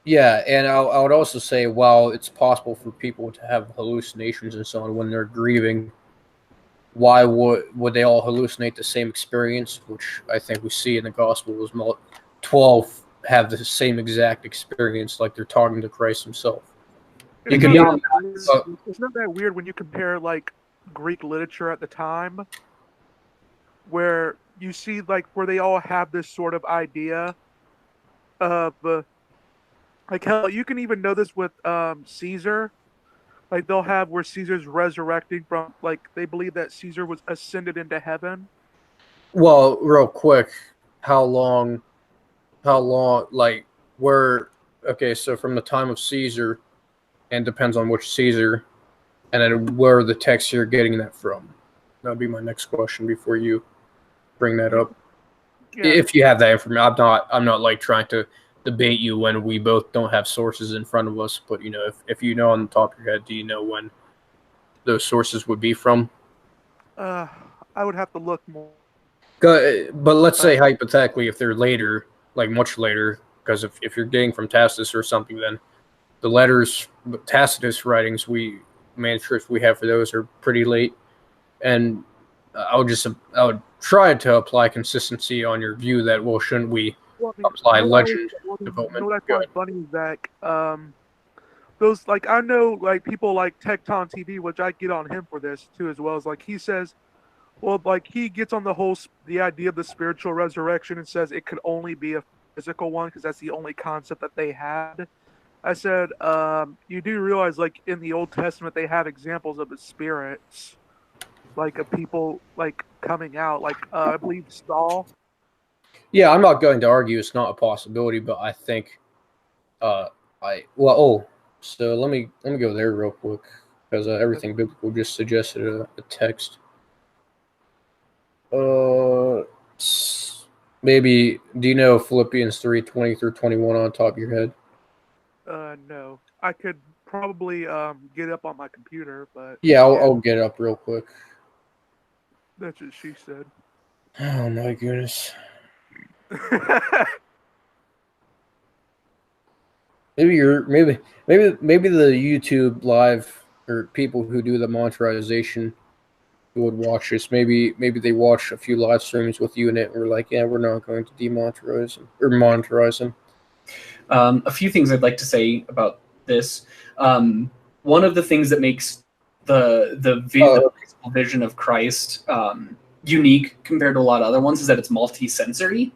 yeah, and I would also say, while it's possible for people to have hallucinations and so on when they're grieving, why would they all hallucinate the same experience? Which I think we see in the Gospels. 12 have the same exact experience, like they're talking to Christ Himself. It's And not beyond that weird. It's not that weird when you compare like Greek literature at the time, where you see like where they all have this sort of idea of like hell. You can even know this with Caesar. Like they'll have where Caesar's resurrecting from, like they believe that Caesar was ascended into heaven. Well, real quick, how long? How long? Like where? Okay, so from the time of Caesar, and depends on which Caesar, and then where the text you're getting that from. That'll be my next question before you bring that up. Yeah. If you have that information, I'm not like trying to debate you when we both don't have sources in front of us. But if you know on the top of your head, do you know when those sources would be from? Uh, I would have to look more. But let's say hypothetically, if they're later, like much later, because if you're getting from Tacitus or something, then the letters, Tacitus writings, manuscripts we have for those are pretty late, and I would try to apply consistency on your view that, well, shouldn't we Well, I mean, apply what I was, legend development? what I Go find ahead. funny is that those like I know like people like Tecton TV, which I get on him for this too as well. As like he says, well, like he gets on the whole the idea of the spiritual resurrection and says it could only be a physical one because that's the only concept that they had. I said, you do realize like in the Old Testament they have examples of the spirits, like of people like coming out, like I believe Saul. Yeah, I'm not going to argue it's not a possibility, but I think uh, so let me go there real quick because everything biblical just suggested a text. Uh, Maybe do you know Philippians 3:20 through 21 on top of your head? No, I could probably get up on my computer, but Yeah, I'll get it up real quick. that's what she said. Oh my goodness. Maybe the YouTube live or people who do the monetization who would watch this. Maybe they watch a few live streams with you in it and we're like, yeah, we're not going to demonetize them or monetize them. A few things I'd like to say about this. One of the things that makes the principal vision of Christ unique compared to a lot of other ones is that it's multi-sensory,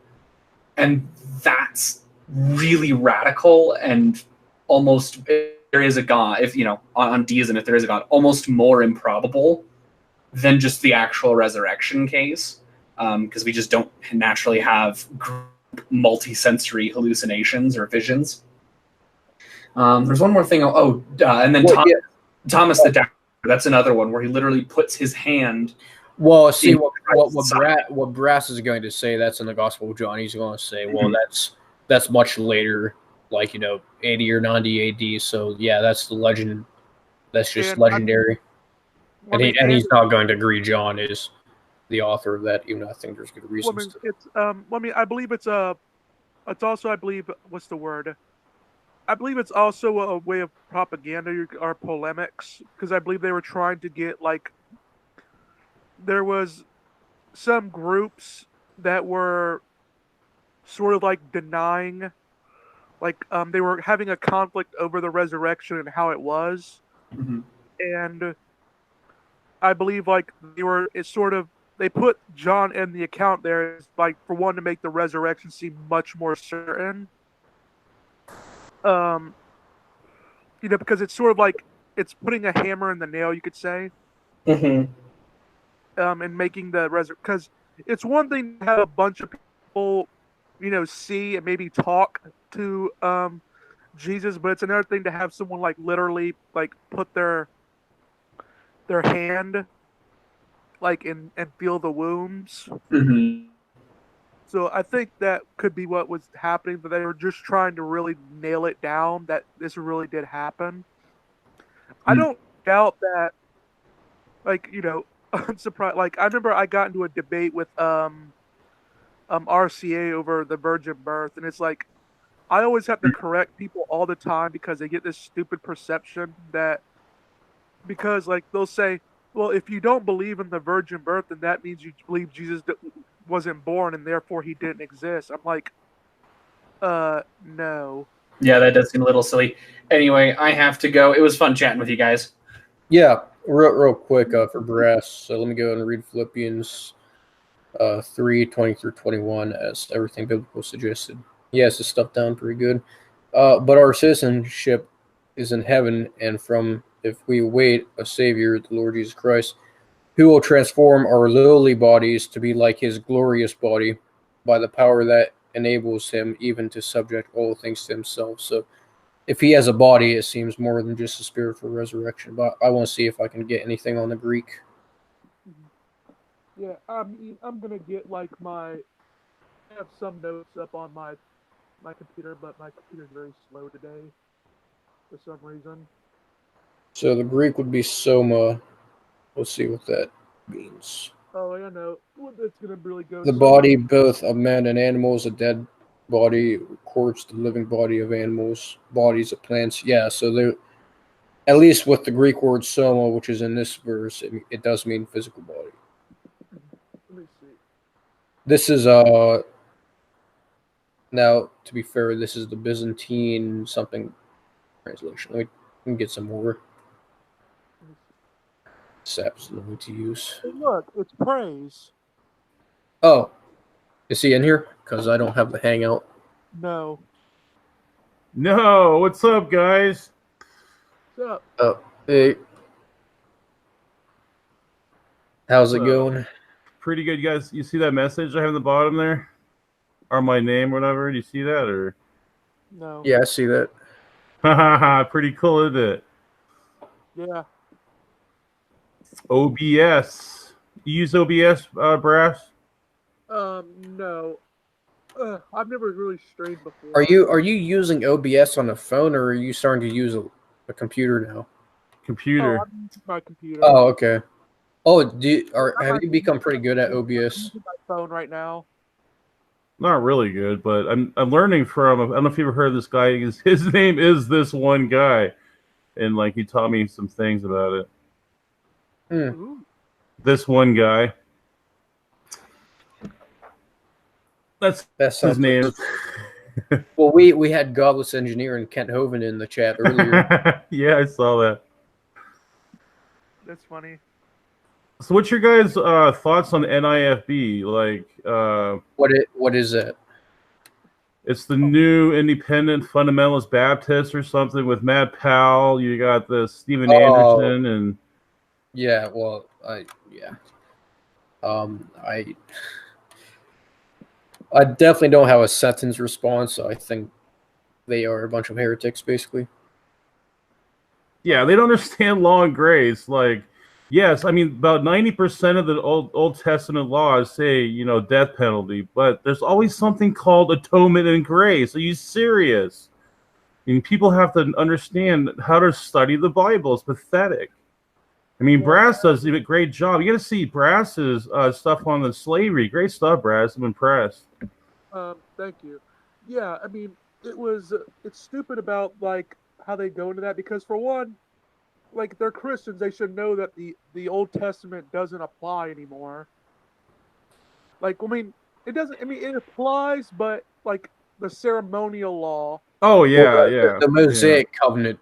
and that's really radical and almost, if there is a God, if on deism, if there is a God, almost more improbable than just the actual resurrection case, because we just don't naturally have multi-sensory hallucinations or visions. There's one more thing. And then Thomas the Doubter. That's another one where he literally puts his hand. Well, see what Brass is going to say. That's in the Gospel of John. He's going to say, well, that's much later, like 80 or 90 A.D. So yeah, that's the legend. That's just legendary. And he's not going to agree. John is the author of that, even though I think there's good reasons. I believe it's also, I believe, what's the word? I believe it's also a way of propaganda or polemics, because I believe they were trying to get like there was some groups that were sort of like denying, like they were having a conflict over the resurrection and how it was, and I believe like they put John in the account there as like for one to make the resurrection seem much more certain. Because it's sort of like it's putting a hammer in the nail, you could say. And making the because it's one thing to have a bunch of people, see and maybe talk to Jesus, but it's another thing to have someone like literally like put their hand like in and feel the wounds. So I think that could be what was happening, but they were just trying to really nail it down that this really did happen. I don't doubt that, like, unsurprised. Like I remember I got into a debate with RCA over the virgin birth, and it's like I always have to correct people all the time because they get this stupid perception that because like they'll say, well, if you don't believe in the virgin birth, then that means you believe Jesus wasn't born and therefore he didn't exist. I'm like, no. Yeah, that does seem a little silly. Anyway, I have to go. It was fun chatting with you guys. Yeah, real quick for Brass. So let me go and read Philippians 3:20 through 21 as everything biblical suggested. He has this stuff down pretty good. But our citizenship is in heaven, and from if we await a Savior, the Lord Jesus Christ, who will transform our lowly bodies to be like his glorious body by the power that enables him even to subject all things to himself. So if he has a body, it seems more than just a spiritual resurrection. But I want to see if I can get anything on the Greek. Yeah, I'm gonna get like I have some notes up on my computer, but my computer's very slow today for some reason. So the Greek would be soma. Let's see what that means. Oh, I know. It's gonna really go. The So body, both of man and animals, a dead body records the living body of animals, bodies of plants. Yeah, so there, at least with the Greek word soma, which is in this verse, it does mean physical body. let me see. This is now to be fair, this is the Byzantine something translation. Let me get some more. Sap's lonely to use. Hey, look, it's praise. Oh, is he in here? Because I don't have the Hangout. No. No, what's up, guys? What's up? Oh, hey. How's it going? Pretty good, you guys. You see that message I have at the bottom there? Or my name, whatever. Do you see that? Or No. Yeah, I see that. haha, pretty cool, isn't it? Yeah. OBS. You use OBS, Brass? No. I've never really streamed before. Are you using OBS on a phone, or are you starting to use a computer now? Computer. Oh, I'm using my computer. Oh, okay. Oh, have you I'm become pretty good at I'm OBS? using my phone right now. Not really good, but I'm learning from. I don't know if you ever heard of this guy. His name is this one guy, and like he taught me some things about it. Ooh. This one guy. That's his name. Well, we had Godless Engineer and Kent Hovind in the chat earlier. Yeah, I saw that. That's funny. So, what's your guys' thoughts on NIFB? Like, What is that? it's the new independent fundamentalist Baptist or something with Matt Powell. You got the Stephen Anderson and yeah. Well, I definitely don't have a sentence response. So I think they are a bunch of heretics, basically. yeah, they don't understand law and grace. Like, yes, I mean about 90% of the Old Testament laws say death penalty, but there's always something called atonement and grace. Are you serious? I mean, people have to understand how to study the Bible. It's pathetic. I mean, Brass does a great job. You got to see Brass's stuff on the slavery. Great stuff, Brass. I'm impressed. Thank you. Yeah, I mean, it's stupid about like how they go into that because for one, like they're Christians, they should know that the Old Testament doesn't apply anymore. Like, I mean, it doesn't. I mean, it applies, but like the ceremonial law. Oh yeah, Well, yeah. The Mosaic covenant,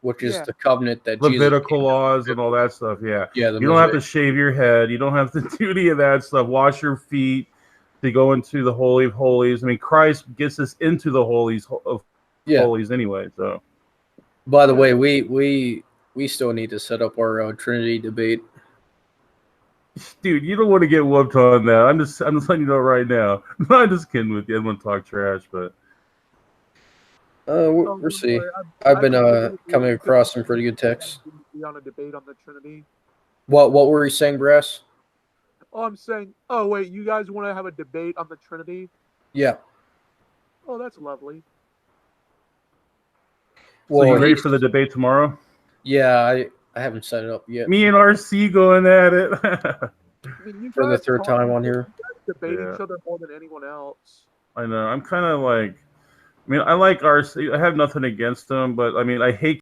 which is Yeah. the covenant that Levitical Jesus laws and all that stuff. Yeah. Yeah, the You don't have to Mosaic. shave your head. You don't have to do any of that stuff. Wash your feet to go into the Holy of Holies. I mean, Christ gets us into the holies of holies anyway. So, by the way, we still need to set up our Trinity debate. dude, you don't want to get whooped on that. I'm just letting you know right now. I'm just kidding with you. I don't want to talk trash, but we'll see. I've been coming across some pretty good texts. Be on a debate on the Trinity. What were you saying, Brass? Oh, I'm saying. Oh wait, you guys want to have a debate on the Trinity? Yeah. Oh, that's lovely. So you ready for the debate tomorrow? Yeah, I haven't set it up yet. Me and RC going at it. I mean, you For the guys third time on here. you guys debate Yeah. each other more than anyone else. I know. I'm kind of like. I mean, I like RC. I have nothing against him, but I mean, I hate